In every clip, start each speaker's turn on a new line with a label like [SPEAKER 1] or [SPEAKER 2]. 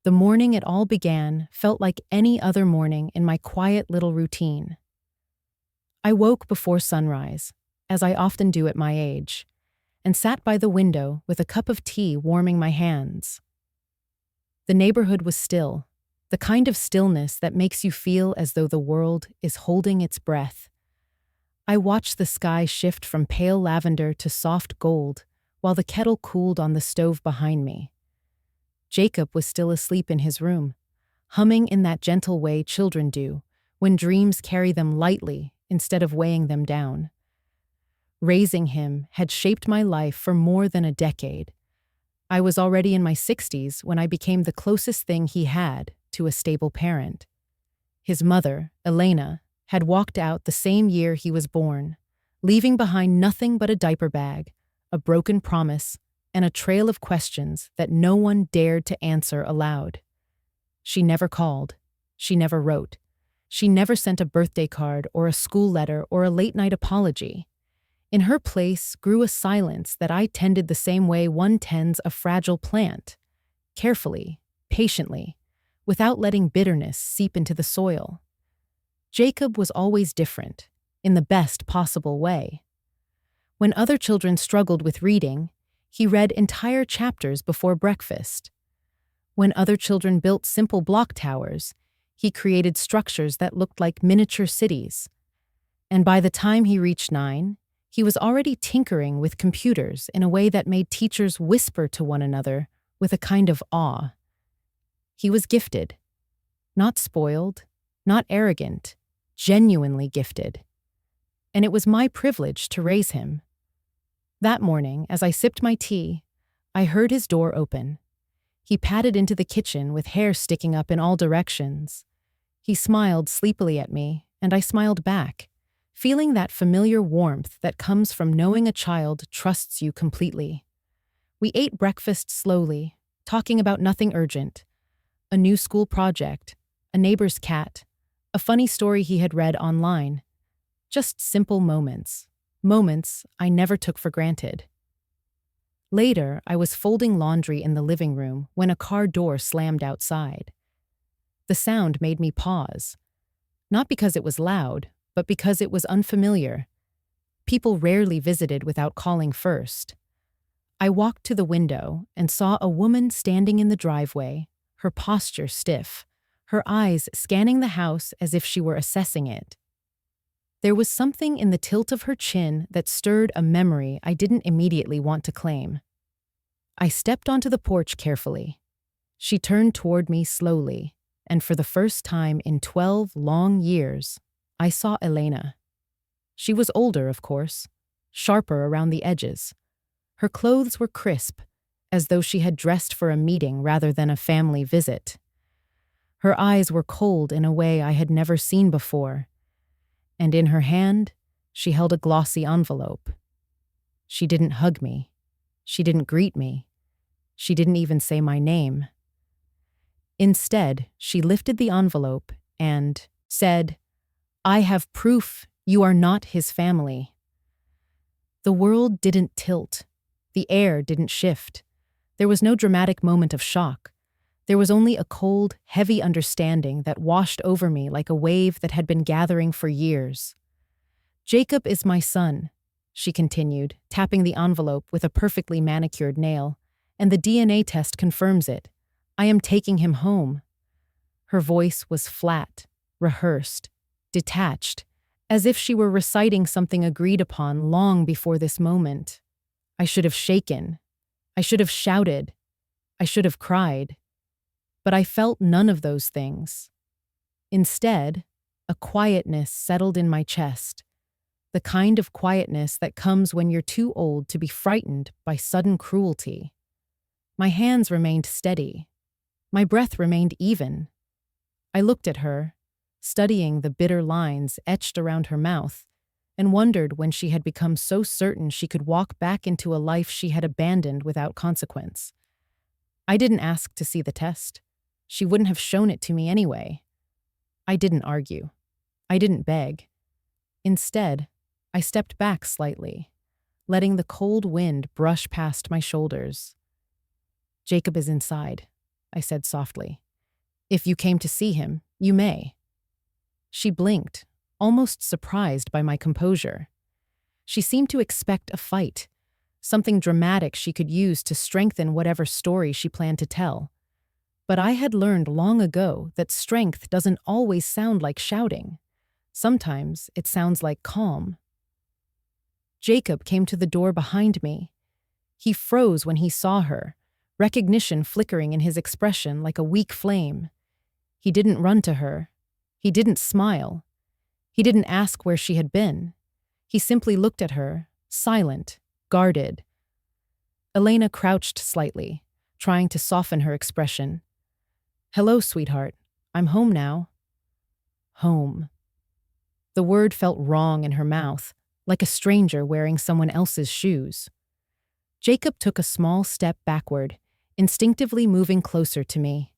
[SPEAKER 1] The morning it all began felt like any other morning in my quiet little routine. I woke before sunrise, as I often do at my age, and sat by the window with a cup of tea warming my hands. The neighborhood was still, the kind of stillness that makes you feel as though the world is holding its breath. I watched the sky shift from pale lavender to soft gold while the kettle cooled on the stove behind me. Jacob was still asleep in his room, humming in that gentle way children do when dreams carry them lightly instead of weighing them down. Raising him had shaped my life for more than a decade. I was already in my 60s when I became the closest thing he had to a stable parent. His mother, Elena, had walked out the same year he was born, leaving behind nothing but a diaper bag, a broken promise, and a trail of questions that no one dared to answer aloud. She never called. She never wrote. She never sent a birthday card or a school letter or a late-night apology. In her place grew a silence that I tended the same way one tends a fragile plant, carefully, patiently, without letting bitterness seep into the soil. Jacob was always different, in the best possible way. When other children struggled with reading, he read entire chapters before breakfast. When other children built simple block towers, he created structures that looked like miniature cities. And by the time he reached 9, he was already tinkering with computers in a way that made teachers whisper to one another with a kind of awe. He was gifted. Not spoiled, not arrogant, genuinely gifted. And it was my privilege to raise him. That morning, as I sipped my tea, I heard his door open. He padded into the kitchen with hair sticking up in all directions. He smiled sleepily at me, and I smiled back, feeling that familiar warmth that comes from knowing a child trusts you completely. We ate breakfast slowly, talking about nothing urgent. A new school project, a neighbor's cat, a funny story he had read online. Just simple moments I never took for granted. Later, I was folding laundry in the living room when a car door slammed outside. The sound made me pause, not because it was loud, but because it was unfamiliar. People rarely visited without calling first. I walked to the window and saw a woman standing in the driveway, her posture stiff, her eyes scanning the house as if she were assessing it. There was something in the tilt of her chin that stirred a memory I didn't immediately want to claim. I stepped onto the porch carefully. She turned toward me slowly, and for the first time in 12 long years, I saw Elena. She was older, of course, sharper around the edges. Her clothes were crisp, as though she had dressed for a meeting rather than a family visit. Her eyes were cold in a way I had never seen before, and in her hand, she held a glossy envelope. She didn't hug me. She didn't greet me. She didn't even say my name. Instead, she lifted the envelope and said, "I have proof you are not his family." The world didn't tilt. The air didn't shift. There was no dramatic moment of shock. There was only a cold, heavy understanding that washed over me like a wave that had been gathering for years. "Jacob is my son," she continued, tapping the envelope with a perfectly manicured nail, "and the DNA test confirms it. I am taking him home." Her voice was flat, rehearsed, detached, as if she were reciting something agreed upon long before this moment. I should have shaken. I should have shouted. I should have cried. But I felt none of those things. Instead, a quietness settled in my chest, the kind of quietness that comes when you're too old to be frightened by sudden cruelty. My hands remained steady. My breath remained even. I looked at her, studying the bitter lines etched around her mouth, and wondered when she had become so certain she could walk back into a life she had abandoned without consequence. I didn't ask to see the test. She wouldn't have shown it to me anyway. I didn't argue. I didn't beg. Instead, I stepped back slightly, letting the cold wind brush past my shoulders. "Jacob is inside," I said softly. If you came to see him, you may. She blinked, almost surprised by my composure. She seemed to expect a fight, something dramatic she could use to strengthen whatever story she planned to tell. But I had learned long ago that strength doesn't always sound like shouting. Sometimes it sounds like calm. Jacob came to the door behind me. He froze when he saw her, recognition flickering in his expression like a weak flame. He didn't run to her. He didn't smile. He didn't ask where she had been. He simply looked at her, silent, guarded. Elena crouched slightly, trying to soften her expression. Hello, sweetheart. I'm home now. Home. The word felt wrong in her mouth, like a stranger wearing someone else's shoes. Jacob took a small step backward, instinctively moving closer to me.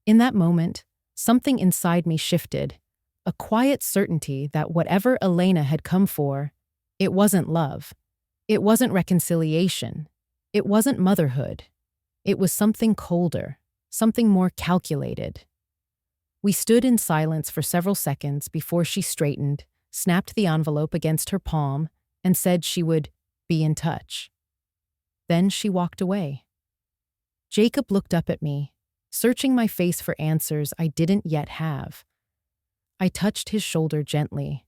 [SPEAKER 1] In that moment, something inside me shifted, a quiet certainty that whatever Elena had come for, it wasn't love. It wasn't reconciliation. It wasn't motherhood. It was something colder, something more calculated. We stood in silence for several seconds before she straightened, snapped the envelope against her palm, and said she would be in touch. Then she walked away. Jacob looked up at me, searching my face for answers I didn't yet have. I touched his shoulder gently.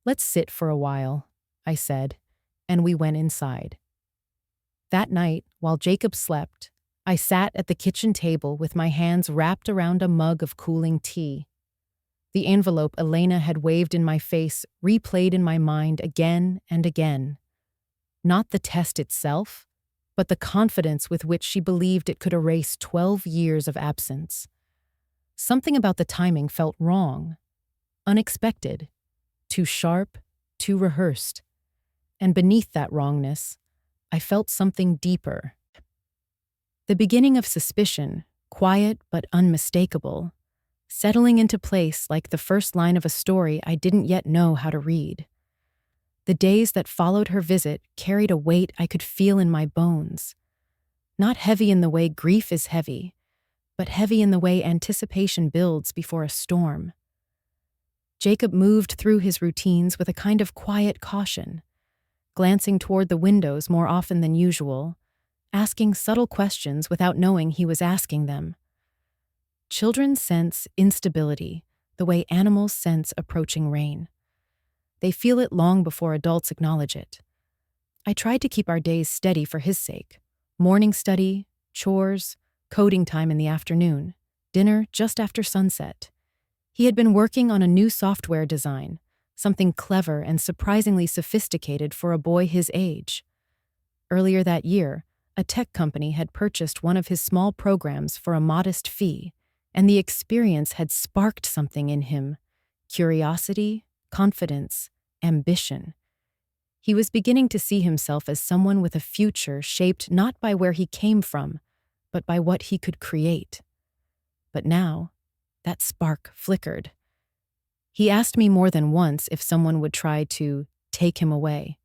[SPEAKER 1] Let's sit for a while, I said, and we went inside. That night, while Jacob slept, I sat at the kitchen table with my hands wrapped around a mug of cooling tea. The envelope Elena had waved in my face replayed in my mind again and again. Not the test itself, but the confidence with which she believed it could erase 12 years of absence. Something about the timing felt wrong, unexpected, too sharp, too rehearsed. And beneath that wrongness, I felt something deeper. The beginning of suspicion, quiet but unmistakable, settling into place like the first line of a story I didn't yet know how to read. The days that followed her visit carried a weight I could feel in my bones. Not heavy in the way grief is heavy, but heavy in the way anticipation builds before a storm. Jacob moved through his routines with a kind of quiet caution, glancing toward the windows more often than usual, asking subtle questions without knowing he was asking them. Children sense instability the way animals sense approaching rain. They feel it long before adults acknowledge it. I tried to keep our days steady for his sake. Morning study, chores, coding time in the afternoon, dinner just after sunset. He had been working on a new software design, something clever and surprisingly sophisticated for a boy his age. Earlier that year, a tech company had purchased one of his small programs for a modest fee, and the experience had sparked something in him: curiosity, confidence, ambition. He was beginning to see himself as someone with a future shaped not by where he came from, but by what he could create. But now, that spark flickered. He asked me more than once if someone would try to take him away.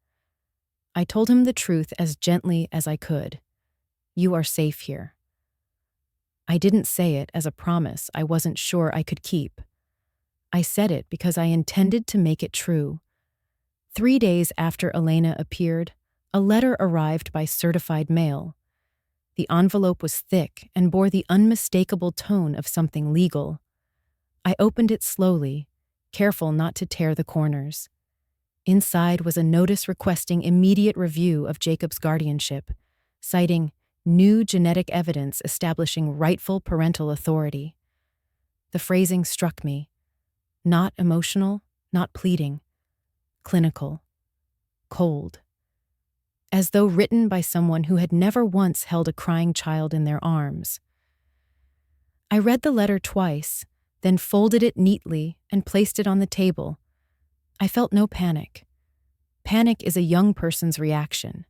[SPEAKER 1] I told him the truth as gently as I could. You are safe here. I didn't say it as a promise I wasn't sure I could keep. I said it because I intended to make it true. 3 days after Elena appeared, a letter arrived by certified mail. The envelope was thick and bore the unmistakable tone of something legal. I opened it slowly, careful not to tear the corners. Inside was a notice requesting immediate review of Jacob's guardianship, citing new genetic evidence establishing rightful parental authority. The phrasing struck me. Not emotional, not pleading. Clinical. Cold. As though written by someone who had never once held a crying child in their arms. I read the letter twice, then folded it neatly and placed it on the table. I felt no panic. Panic is a young person's reaction.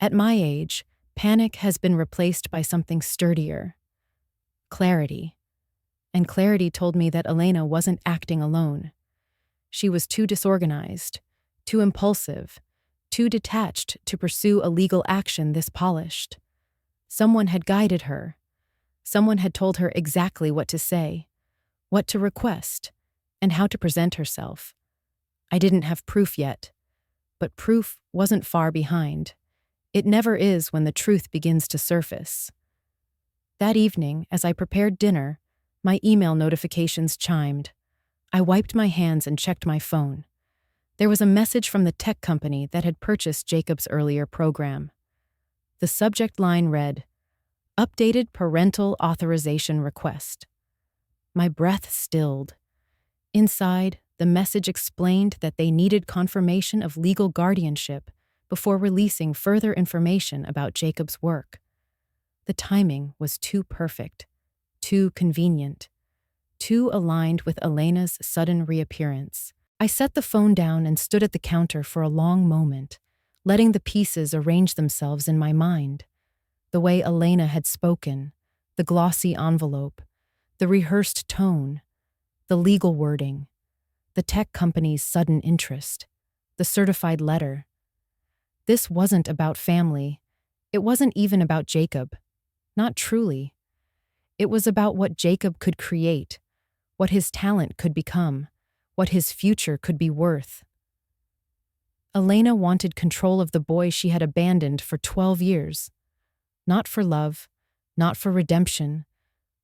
[SPEAKER 1] At my age, panic has been replaced by something sturdier. Clarity. And clarity told me that Elena wasn't acting alone. She was too disorganized, too impulsive, too detached to pursue a legal action this polished. Someone had guided her. Someone had told her exactly what to say, what to request, and how to present herself. I didn't have proof yet, but proof wasn't far behind. It never is when the truth begins to surface. That evening, as I prepared dinner, my email notifications chimed. I wiped my hands and checked my phone. There was a message from the tech company that had purchased Jacob's earlier program. The subject line read, "Updated parental authorization request." My breath stilled. Inside, the message explained that they needed confirmation of legal guardianship before releasing further information about Jacob's work. The timing was too perfect, too convenient, too aligned with Elena's sudden reappearance. I set the phone down and stood at the counter for a long moment, letting the pieces arrange themselves in my mind. The way Elena had spoken, the glossy envelope, the rehearsed tone, the legal wording, the tech company's sudden interest, the certified letter. This wasn't about family. It wasn't even about Jacob. Not truly. It was about what Jacob could create, what his talent could become, what his future could be worth. Elena wanted control of the boy she had abandoned for 12 years. Not for love, not for redemption,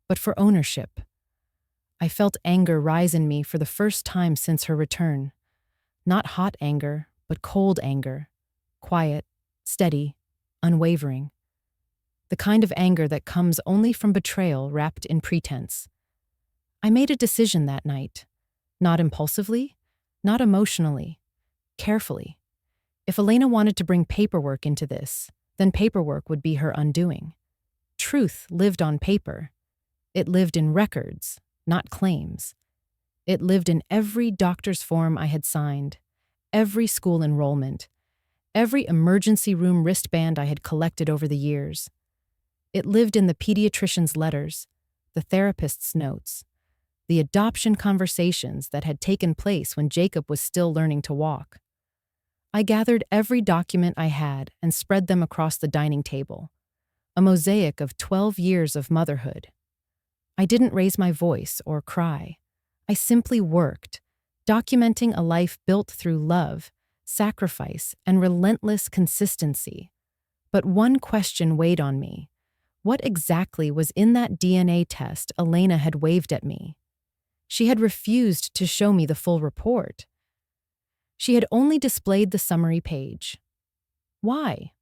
[SPEAKER 1] but for ownership. I felt anger rise in me for the first time since her return. Not hot anger, but cold anger. Quiet, steady, unwavering. The kind of anger that comes only from betrayal wrapped in pretense. I made a decision that night. Not impulsively, not emotionally, carefully. If Elena wanted to bring paperwork into this, then paperwork would be her undoing. Truth lived on paper. It lived in records, not claims. It lived in every doctor's form I had signed, every school enrollment, every emergency room wristband I had collected over the years. It lived in the pediatrician's letters, the therapist's notes, the adoption conversations that had taken place when Jacob was still learning to walk. I gathered every document I had and spread them across the dining table, a mosaic of 12 years of motherhood. I didn't raise my voice or cry. I simply worked, documenting a life built through love, sacrifice, and relentless consistency. But one question weighed on me. What exactly was in that DNA test Elena had waved at me? She had refused to show me the full report. She had only displayed the summary page. Why?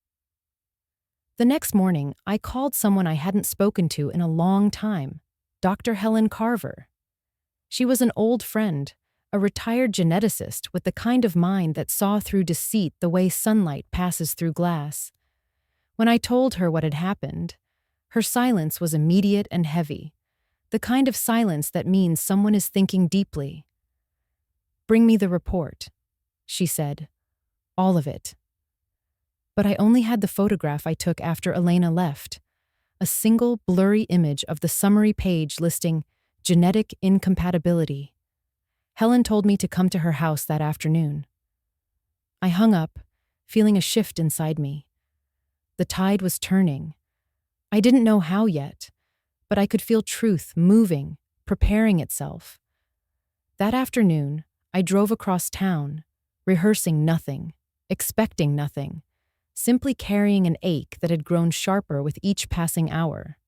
[SPEAKER 1] The next morning, I called someone I hadn't spoken to in a long time, Dr. Helen Carver. She was an old friend, a retired geneticist with the kind of mind that saw through deceit the way sunlight passes through glass. When I told her what had happened, her silence was immediate and heavy, the kind of silence that means someone is thinking deeply. "Bring me the report," she said. "All of it." But I only had the photograph I took after Elena left, a single blurry image of the summary page listing genetic incompatibility. Helen told me to come to her house that afternoon. I hung up, feeling a shift inside me. The tide was turning. I didn't know how yet, but I could feel truth moving, preparing itself. That afternoon, I drove across town, rehearsing nothing, expecting nothing, simply carrying an ache that had grown sharper with each passing hour.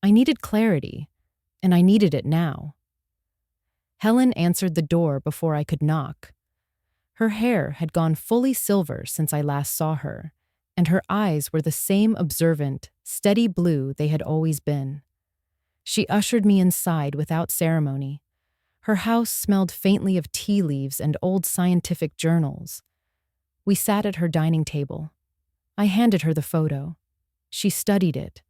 [SPEAKER 1] I needed clarity, and I needed it now. Helen answered the door before I could knock. Her hair had gone fully silver since I last saw her, and her eyes were the same observant, steady blue they had always been. She ushered me inside without ceremony. Her house smelled faintly of tea leaves and old scientific journals. We sat at her dining table. I handed her the photo. She studied it,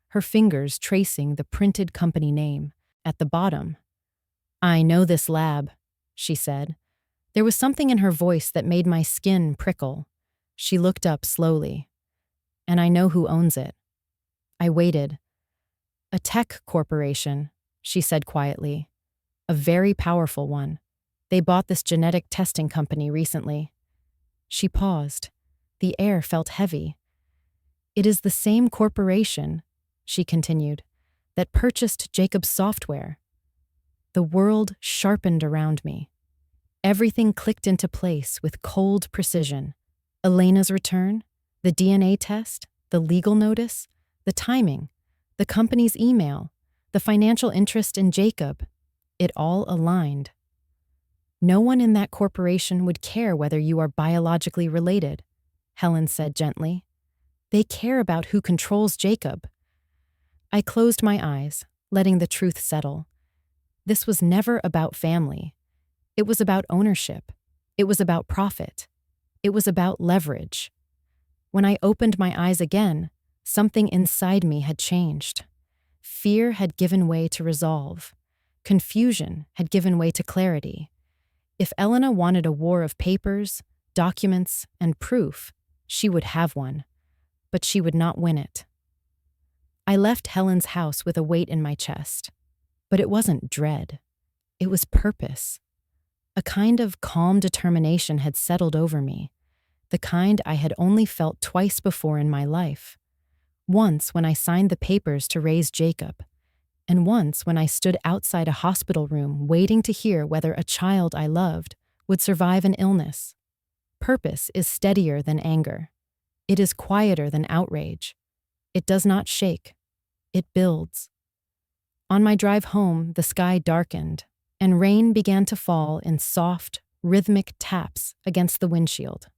[SPEAKER 1] her fingers tracing the printed company name. At the bottom, "I know this lab," she said. There was something in her voice that made my skin prickle. She looked up slowly. "And I know who owns it." I waited. "A tech corporation," she said quietly. "A very powerful one. They bought this genetic testing company recently." She paused. The air felt heavy. "It is the same corporation," she continued, that purchased Jacob's software. The world sharpened around me. Everything clicked into place with cold precision. Elena's return, the DNA test, the legal notice, the timing, the company's email, the financial interest in Jacob. It all aligned. No one in that corporation would care whether you are biologically related, Helen said gently. They care about who controls Jacob. I closed my eyes, letting the truth settle. This was never about family. It was about ownership. It was about profit. It was about leverage. When I opened my eyes again, something inside me had changed. Fear had given way to resolve. Confusion had given way to clarity. If Elena wanted a war of papers, documents, and proof, she would have one. But she would not win it. I left Helen's house with a weight in my chest. But it wasn't dread. It was purpose. A kind of calm determination had settled over me, the kind I had only felt twice before in my life. Once when I signed the papers to raise Jacob, and once when I stood outside a hospital room waiting to hear whether a child I loved would survive an illness. Purpose is steadier than anger. It is quieter than outrage. It does not shake. It builds. On my drive home, the sky darkened, and rain began to fall in soft, rhythmic taps against the windshield.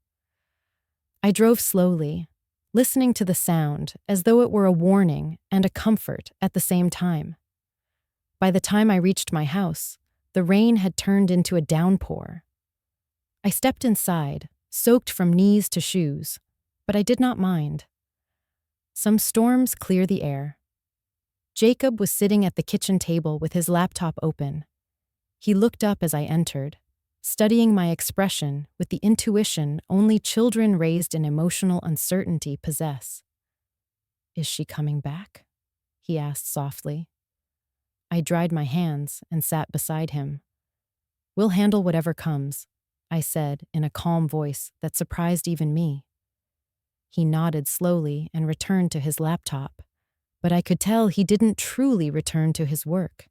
[SPEAKER 1] I drove slowly, listening to the sound as though it were a warning and a comfort at the same time. By the time I reached my house, the rain had turned into a downpour. I stepped inside, soaked from knees to shoes, but I did not mind. Some storms clear the air. Jacob was sitting at the kitchen table with his laptop open. He looked up as I entered, studying my expression with the intuition only children raised in emotional uncertainty possess. "Is she coming back?" he asked softly. I dried my hands and sat beside him. "We'll handle whatever comes," I said in a calm voice that surprised even me. He nodded slowly and returned to his laptop, but I could tell he didn't truly return to his work.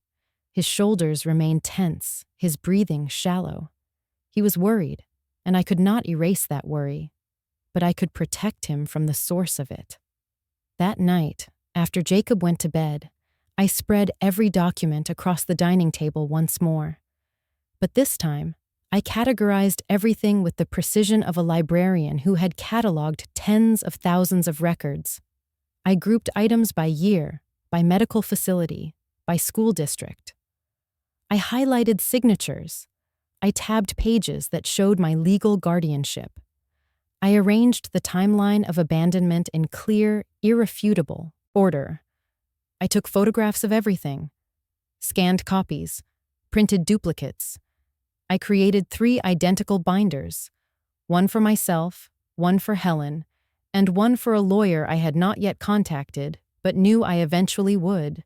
[SPEAKER 1] His shoulders remained tense, his breathing shallow. He was worried, and I could not erase that worry, but I could protect him from the source of it. That night, after Jacob went to bed, I spread every document across the dining table once more. But this time, I categorized everything with the precision of a librarian who had cataloged tens of thousands of records. I grouped items by year, by medical facility, by school district. I highlighted signatures. I tabbed pages that showed my legal guardianship. I arranged the timeline of abandonment in clear, irrefutable order. I took photographs of everything, scanned copies, printed duplicates. I created 3 identical binders, one for myself, one for Helen, and one for a lawyer I had not yet contacted, but knew I eventually would.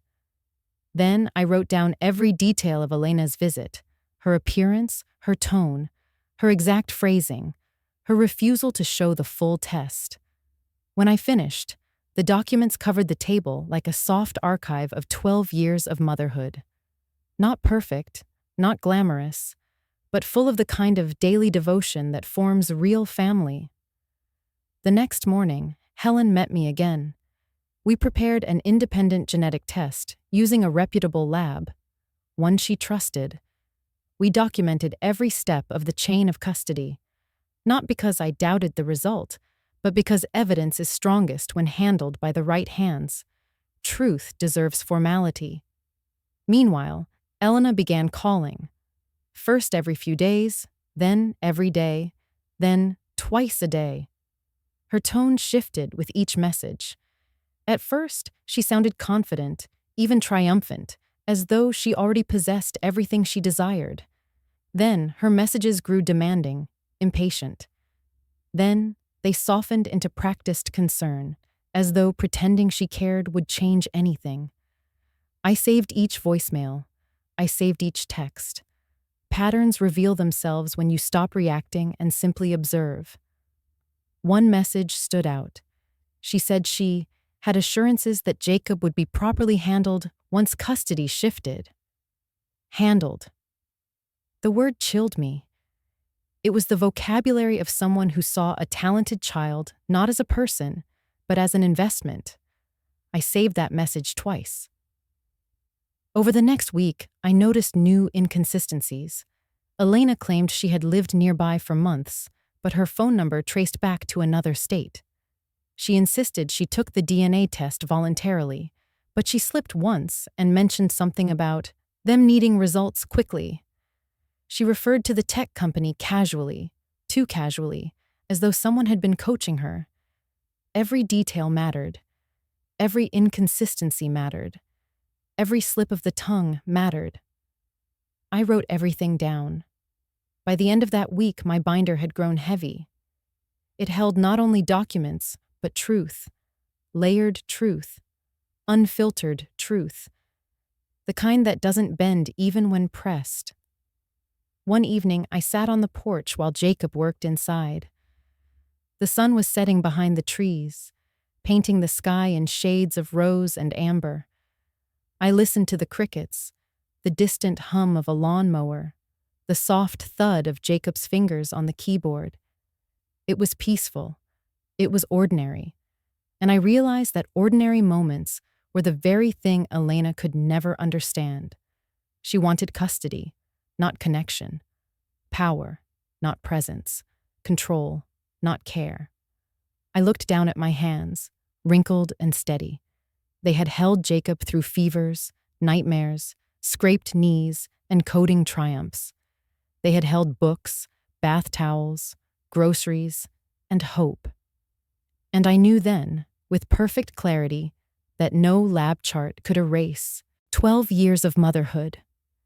[SPEAKER 1] Then I wrote down every detail of Elena's visit, her appearance, her tone, her exact phrasing, her refusal to show the full test. When I finished, the documents covered the table like a soft archive of 12 years of motherhood. Not perfect, not glamorous, but full of the kind of daily devotion that forms real family. The next morning, Helen met me again. We prepared an independent genetic test using a reputable lab, one she trusted. We documented every step of the chain of custody, not because I doubted the result, but because evidence is strongest when handled by the right hands. Truth deserves formality. Meanwhile, Elena began calling. First every few days, then every day, then twice a day. Her tone shifted with each message. At first, she sounded confident, even triumphant, as though she already possessed everything she desired. Then her messages grew demanding, impatient. Then they softened into practiced concern, as though pretending she cared would change anything. I saved each voicemail. I saved each text. Patterns reveal themselves when you stop reacting and simply observe. One message stood out. She said she had assurances that Jacob would be properly handled once custody shifted. Handled. The word chilled me. It was the vocabulary of someone who saw a talented child not as a person, but as an investment. I saved that message twice. Over the next week, I noticed new inconsistencies. Elena claimed she had lived nearby for months, but her phone number traced back to another state. She insisted she took the DNA test voluntarily, but she slipped once and mentioned something about them needing results quickly. She referred to the tech company casually, too casually, as though someone had been coaching her. Every detail mattered. Every inconsistency mattered. Every slip of the tongue mattered. I wrote everything down. By the end of that week, my binder had grown heavy. It held not only documents, but truth. Layered truth. Unfiltered truth. The kind that doesn't bend even when pressed. One evening, I sat on the porch while Jacob worked inside. The sun was setting behind the trees, painting the sky in shades of rose and amber. I listened to the crickets, the distant hum of a lawnmower, the soft thud of Jacob's fingers on the keyboard. It was peaceful. It was ordinary. And I realized that ordinary moments were the very thing Elena could never understand. She wanted custody, not connection. Power, not presence. Control, not care. I looked down at my hands, wrinkled and steady. They had held Jacob through fevers, nightmares, scraped knees, and coding triumphs. They had held books, bath towels, groceries, and hope. And I knew then, with perfect clarity, that no lab chart could erase 12 years of motherhood.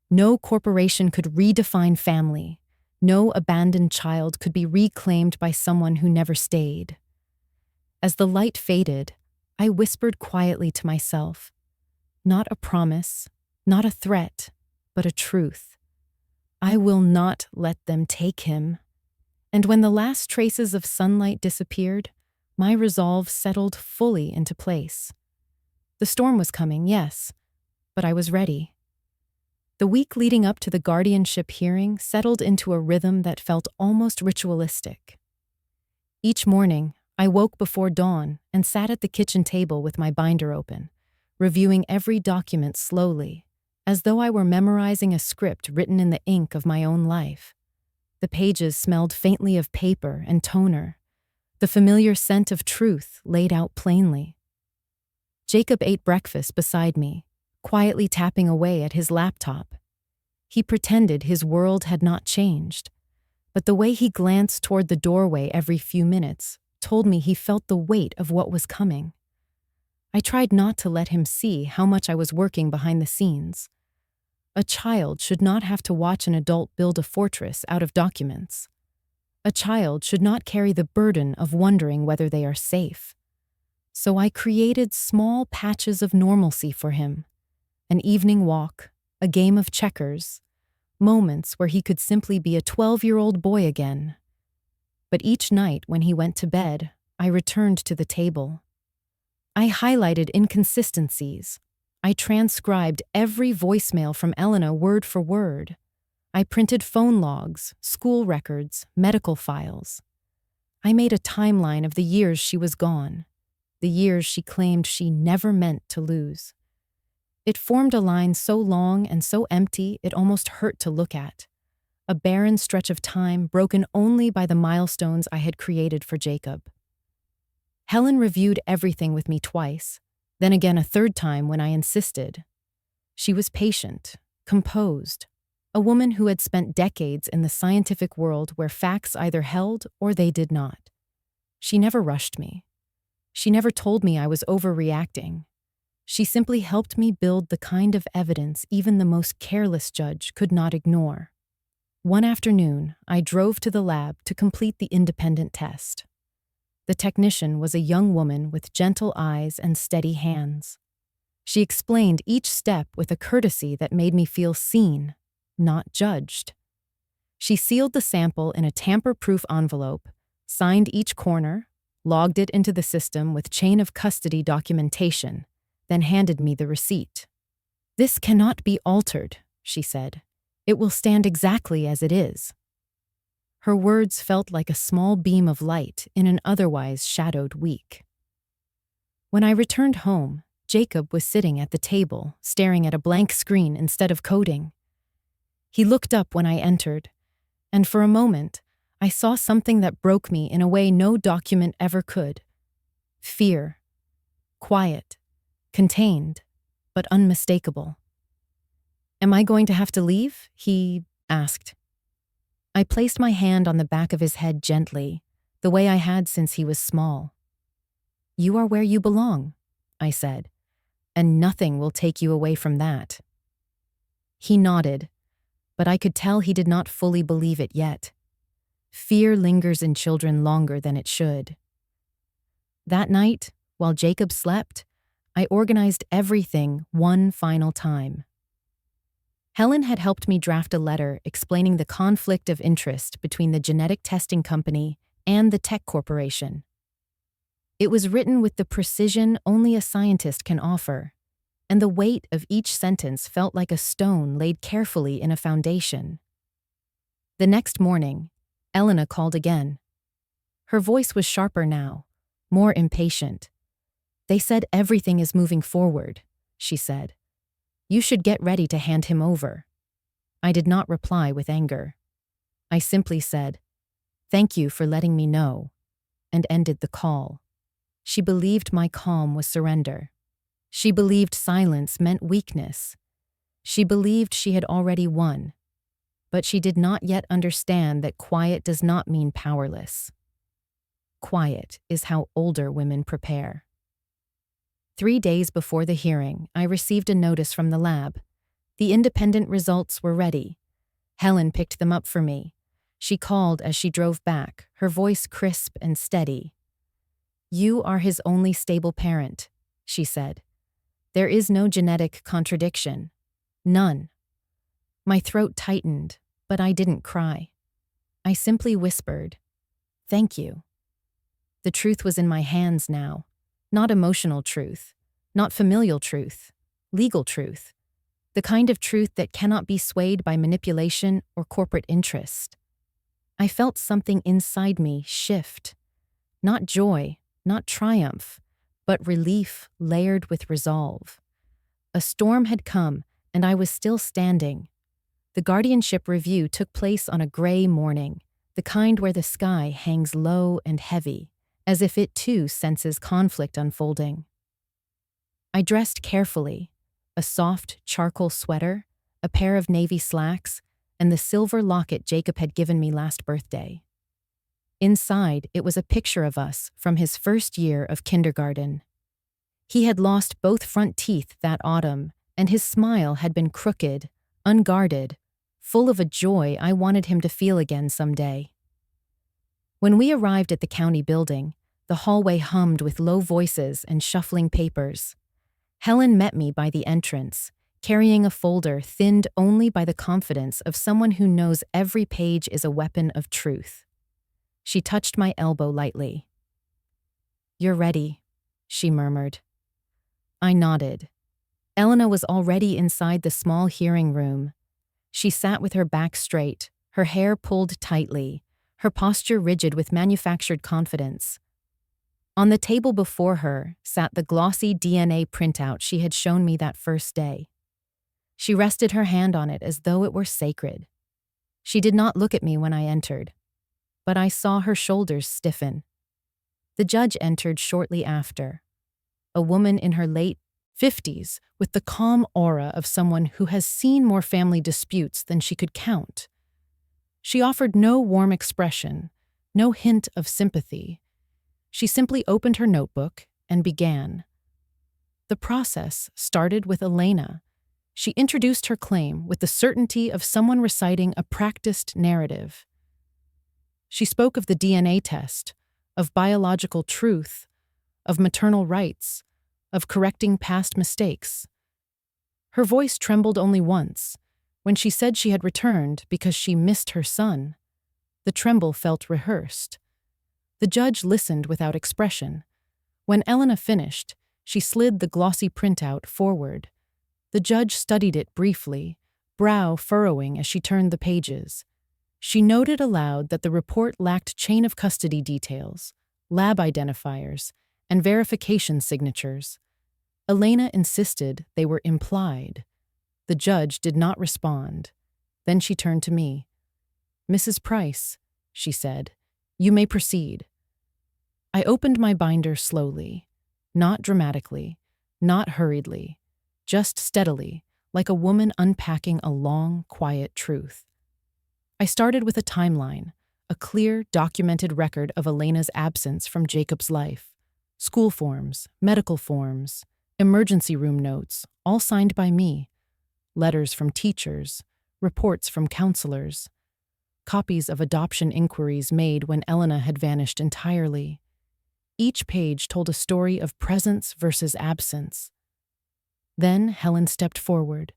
[SPEAKER 1] No corporation could redefine family. No abandoned child could be reclaimed by someone who never stayed. As the light faded, I whispered quietly to myself, not a promise, not a threat, but a truth. I will not let them take him. And when the last traces of sunlight disappeared, my resolve settled fully into place. The storm was coming, yes, but I was ready. The week leading up to the guardianship hearing settled into a rhythm that felt almost ritualistic. Each morning, I woke before dawn and sat at the kitchen table with my binder open, reviewing every document slowly, as though I were memorizing a script written in the ink of my own life. The pages smelled faintly of paper and toner, the familiar scent of truth laid out plainly. Jacob ate breakfast beside me, quietly tapping away at his laptop. He pretended his world had not changed, but the way he glanced toward the doorway every few minutes told me he felt the weight of what was coming. I tried not to let him see how much I was working behind the scenes. A child should not have to watch an adult build a fortress out of documents. A child should not carry the burden of wondering whether they are safe. So I created small patches of normalcy for him. An evening walk, a game of checkers, moments where he could simply be a 12-year-old boy again. But each night when he went to bed, I returned to the table. I highlighted inconsistencies. I transcribed every voicemail from Elena word for word. I printed phone logs, school records, medical files. I made a timeline of the years she was gone, the years she claimed she never meant to lose. It formed a line so long and so empty it almost hurt to look at. A barren stretch of time broken only by the milestones I had created for Jacob. Helen reviewed everything with me twice, then again a third time when I insisted. She was patient, composed, a woman who had spent decades in the scientific world where facts either held or they did not. She never rushed me. She never told me I was overreacting. She simply helped me build the kind of evidence even the most careless judge could not ignore. One afternoon, I drove to the lab to complete the independent test. The technician was a young woman with gentle eyes and steady hands. She explained each step with a courtesy that made me feel seen, not judged. She sealed the sample in a tamper-proof envelope, signed each corner, logged it into the system with chain of custody documentation, then handed me the receipt. "This cannot be altered," she said. "It will stand exactly as it is." Her words felt like a small beam of light in an otherwise shadowed week. When I returned home, Jacob was sitting at the table, staring at a blank screen instead of coding. He looked up when I entered, and for a moment, I saw something that broke me in a way no document ever could. Fear. Quiet. Contained, but unmistakable. "Am I going to have to leave?" he asked. I placed my hand on the back of his head gently, the way I had since he was small. "You are where you belong," I said, "and nothing will take you away from that." He nodded, but I could tell he did not fully believe it yet. Fear lingers in children longer than it should. That night, while Jacob slept, I organized everything one final time. Helen had helped me draft a letter explaining the conflict of interest between the genetic testing company and the tech corporation. It was written with the precision only a scientist can offer, and the weight of each sentence felt like a stone laid carefully in a foundation. The next morning, Elena called again. Her voice was sharper now, more impatient. "They said everything is moving forward," she said. "You should get ready to hand him over." I did not reply with anger. I simply said, "Thank you for letting me know," and ended the call. She believed my calm was surrender. She believed silence meant weakness. She believed she had already won. But she did not yet understand that quiet does not mean powerless. Quiet is how older women prepare. 3 days before the hearing, I received a notice from the lab. The independent results were ready. Helen picked them up for me. She called as she drove back, her voice crisp and steady. "You are his only stable parent," she said. "There is no genetic contradiction. None." My throat tightened, but I didn't cry. I simply whispered, "Thank you." The truth was in my hands now. Not emotional truth, not familial truth, legal truth. The kind of truth that cannot be swayed by manipulation or corporate interest. I felt something inside me shift. Not joy, not triumph, but relief layered with resolve. A storm had come, and I was still standing. The guardianship review took place on a gray morning, the kind where the sky hangs low and heavy, as if it too senses conflict unfolding. I dressed carefully, a soft charcoal sweater, a pair of navy slacks, and the silver locket Jacob had given me last birthday. Inside, it was a picture of us from his first year of kindergarten. He had lost both front teeth that autumn, and his smile had been crooked, unguarded, full of a joy I wanted him to feel again someday. When we arrived at the county building, the hallway hummed with low voices and shuffling papers. Helen met me by the entrance, carrying a folder thinned only by the confidence of someone who knows every page is a weapon of truth. She touched my elbow lightly. "You're ready," she murmured. I nodded. Elena was already inside the small hearing room. She sat with her back straight, her hair pulled tightly, her posture rigid with manufactured confidence. On the table before her sat the glossy DNA printout she had shown me that first day. She rested her hand on it as though it were sacred. She did not look at me when I entered, but I saw her shoulders stiffen. The judge entered shortly after, a woman in her late 50s with the calm aura of someone who has seen more family disputes than she could count. She offered no warm expression, no hint of sympathy. She simply opened her notebook and began. The process started with Elena. She introduced her claim with the certainty of someone reciting a practiced narrative. She spoke of the DNA test, of biological truth, of maternal rights, of correcting past mistakes. Her voice trembled only once, when she said she had returned because she missed her son. The tremble felt rehearsed. The judge listened without expression. When Elena finished, she slid the glossy printout forward. The judge studied it briefly, brow furrowing as she turned the pages. She noted aloud that the report lacked chain of custody details, lab identifiers, and verification signatures. Elena insisted they were implied. The judge did not respond. Then she turned to me. "Mrs. Price," she said, "you may proceed." I opened my binder slowly, not dramatically, not hurriedly, just steadily, like a woman unpacking a long, quiet truth. I started with a timeline, a clear, documented record of Elena's absence from Jacob's life. School forms, medical forms, emergency room notes, all signed by me. Letters from teachers, reports from counselors, copies of adoption inquiries made when Elena had vanished entirely. Each page told a story of presence versus absence. Then Helen stepped forward.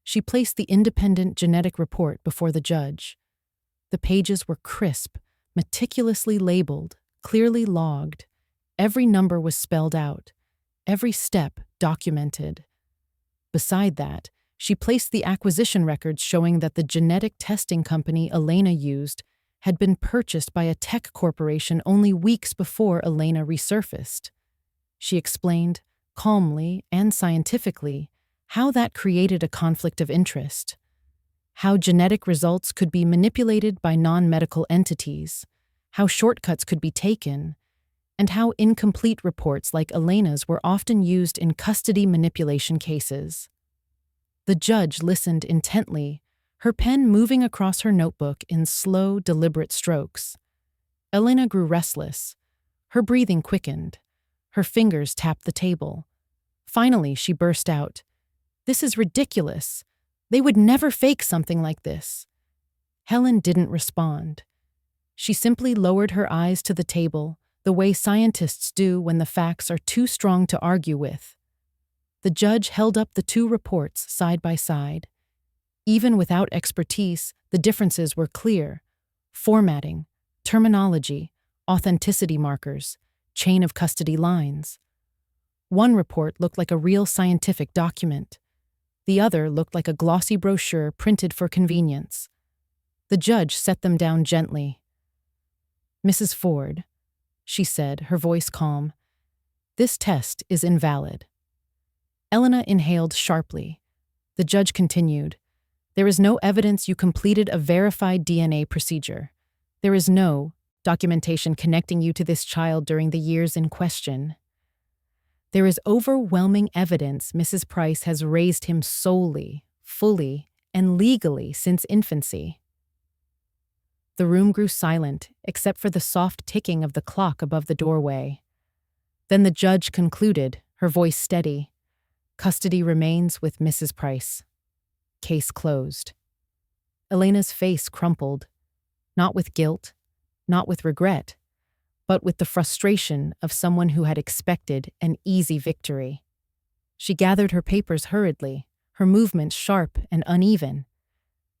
[SPEAKER 1] She placed the independent genetic report before the judge. The pages were crisp, meticulously labeled, clearly logged. Every number was spelled out, every step documented. Beside that, she placed the acquisition records showing that the genetic testing company Elena used had been purchased by a tech corporation only weeks before Elena resurfaced. She explained, calmly and scientifically, how that created a conflict of interest, how genetic results could be manipulated by non-medical entities, how shortcuts could be taken, and how incomplete reports like Elena's were often used in custody manipulation cases. The judge listened intently, her pen moving across her notebook in slow, deliberate strokes. Elena grew restless. Her breathing quickened. Her fingers tapped the table. Finally, she burst out, "This is ridiculous. They would never fake something like this." Helen didn't respond. She simply lowered her eyes to the table, the way scientists do when the facts are too strong to argue with. The judge held up the two reports side by side. Even without expertise, the differences were clear. Formatting, terminology, authenticity markers, chain of custody lines. One report looked like a real scientific document. The other looked like a glossy brochure printed for convenience. The judge set them down gently. "Mrs. Ford," she said, her voice calm, "this test is invalid." Elena inhaled sharply. The judge continued, "There is no evidence you completed a verified DNA procedure. There is no documentation connecting you to this child during the years in question. There is overwhelming evidence Mrs. Price has raised him solely, fully, and legally since infancy." The room grew silent, except for the soft ticking of the clock above the doorway. Then the judge concluded, her voice steady, "Custody remains with Mrs. Price. Case closed." Elena's face crumpled, not with guilt, not with regret, but with the frustration of someone who had expected an easy victory. She gathered her papers hurriedly, her movements sharp and uneven.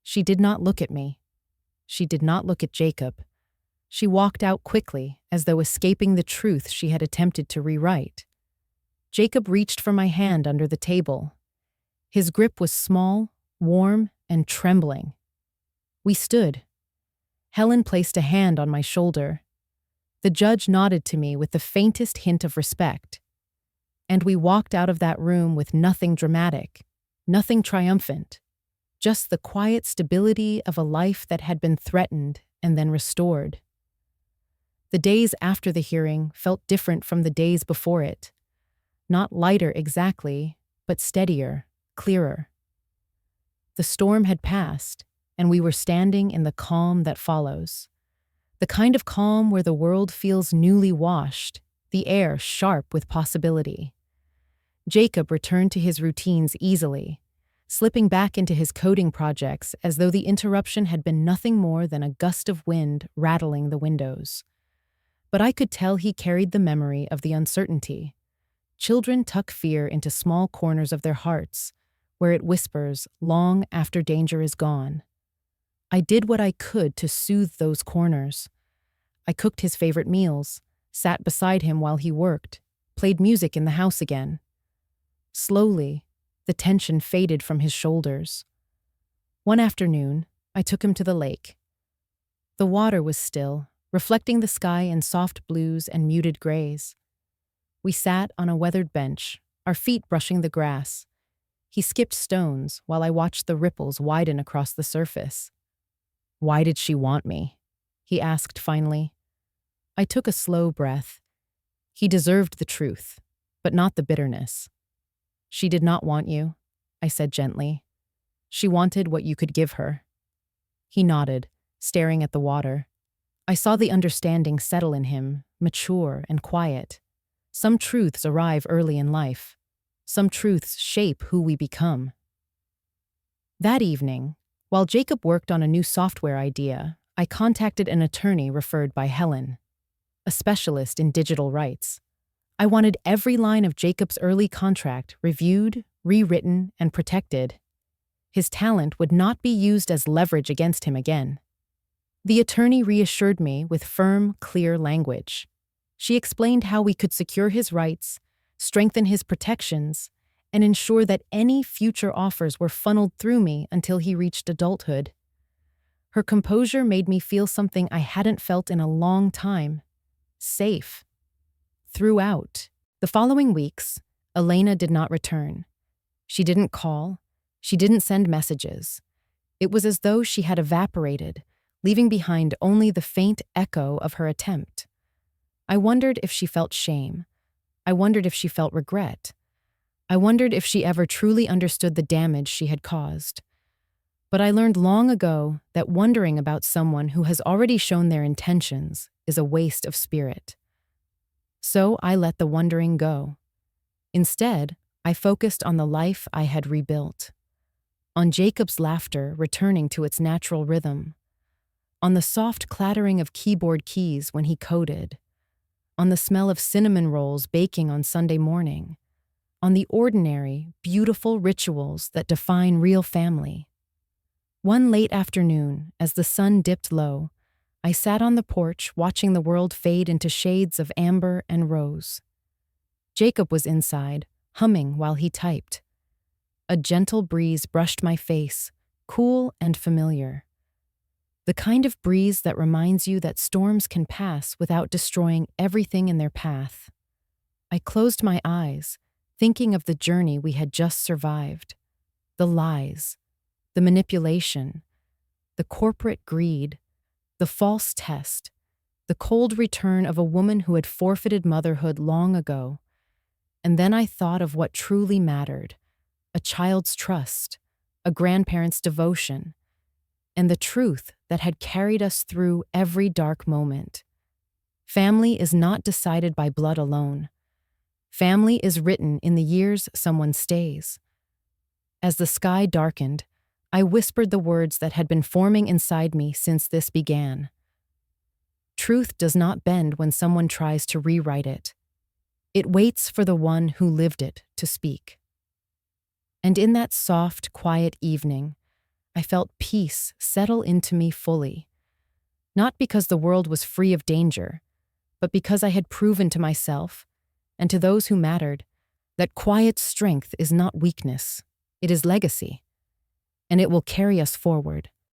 [SPEAKER 1] She did not look at me. She did not look at Jacob. She walked out quickly, as though escaping the truth she had attempted to rewrite. Jacob reached for my hand under the table. His grip was small, warm, and trembling. We stood. Helen placed a hand on my shoulder. The judge nodded to me with the faintest hint of respect. And we walked out of that room with nothing dramatic, nothing triumphant, just the quiet stability of a life that had been threatened and then restored. The days after the hearing felt different from the days before it. Not lighter exactly, but steadier, clearer. The storm had passed, and we were standing in the calm that follows. The kind of calm where the world feels newly washed, the air sharp with possibility. Jacob returned to his routines easily, slipping back into his coding projects as though the interruption had been nothing more than a gust of wind rattling the windows. But I could tell he carried the memory of the uncertainty. Children tuck fear into small corners of their hearts, where it whispers long after danger is gone. I did what I could to soothe those corners. I cooked his favorite meals, sat beside him while he worked, played music in the house again. Slowly, The tension faded from his shoulders. One afternoon, I took him to the lake. The water was still, reflecting the sky in soft blues and muted grays. We sat on a weathered bench, our feet brushing the grass. He skipped stones while I watched the ripples widen across the surface. "Why did she want me?" he asked finally. I took a slow breath. He deserved the truth, but not the bitterness. "She did not want you," I said gently. "She wanted what you could give her." He nodded, staring at the water. I saw the understanding settle in him, mature and quiet. Some truths arrive early in life. Some truths shape who we become. That evening, while Jacob worked on a new software idea, I contacted an attorney referred by Helen, a specialist in digital rights. I wanted every line of Jacob's early contract reviewed, rewritten, and protected. His talent would not be used as leverage against him again. The attorney reassured me with firm, clear language. She explained how we could secure his rights, strengthen his protections, and ensure that any future offers were funneled through me until he reached adulthood. Her composure made me feel something I hadn't felt in a long time: safe. Throughout the following weeks, Elena did not return. She didn't call. She didn't send messages. It was as though she had evaporated, leaving behind only the faint echo of her attempt. I wondered if she felt shame. I wondered if she felt regret. I wondered if she ever truly understood the damage she had caused. But I learned long ago that wondering about someone who has already shown their intentions is a waste of spirit. So I let the wondering go. Instead, I focused on the life I had rebuilt. On Jacob's laughter returning to its natural rhythm. On the soft clattering of keyboard keys when he coded. On the smell of cinnamon rolls baking on Sunday morning. On the ordinary, beautiful rituals that define real family. One late afternoon, as the sun dipped low, I sat on the porch watching the world fade into shades of amber and rose. Jacob was inside, humming while he typed. A gentle breeze brushed my face, cool and familiar. The kind of breeze that reminds you that storms can pass without destroying everything in their path. I closed my eyes, thinking of the journey we had just survived. The lies, the manipulation, the corporate greed, the false test, the cold return of a woman who had forfeited motherhood long ago. And then I thought of what truly mattered: a child's trust, a grandparent's devotion, and the truth that had carried us through every dark moment. Family is not decided by blood alone. Family is written in the years someone stays. As the sky darkened, I whispered the words that had been forming inside me since this began. Truth does not bend when someone tries to rewrite it. It waits for the one who lived it to speak. And in that soft, quiet evening, I felt peace settle into me fully. Not because the world was free of danger, but because I had proven to myself, and to those who mattered, that quiet strength is not weakness, it is legacy. And it will carry us forward.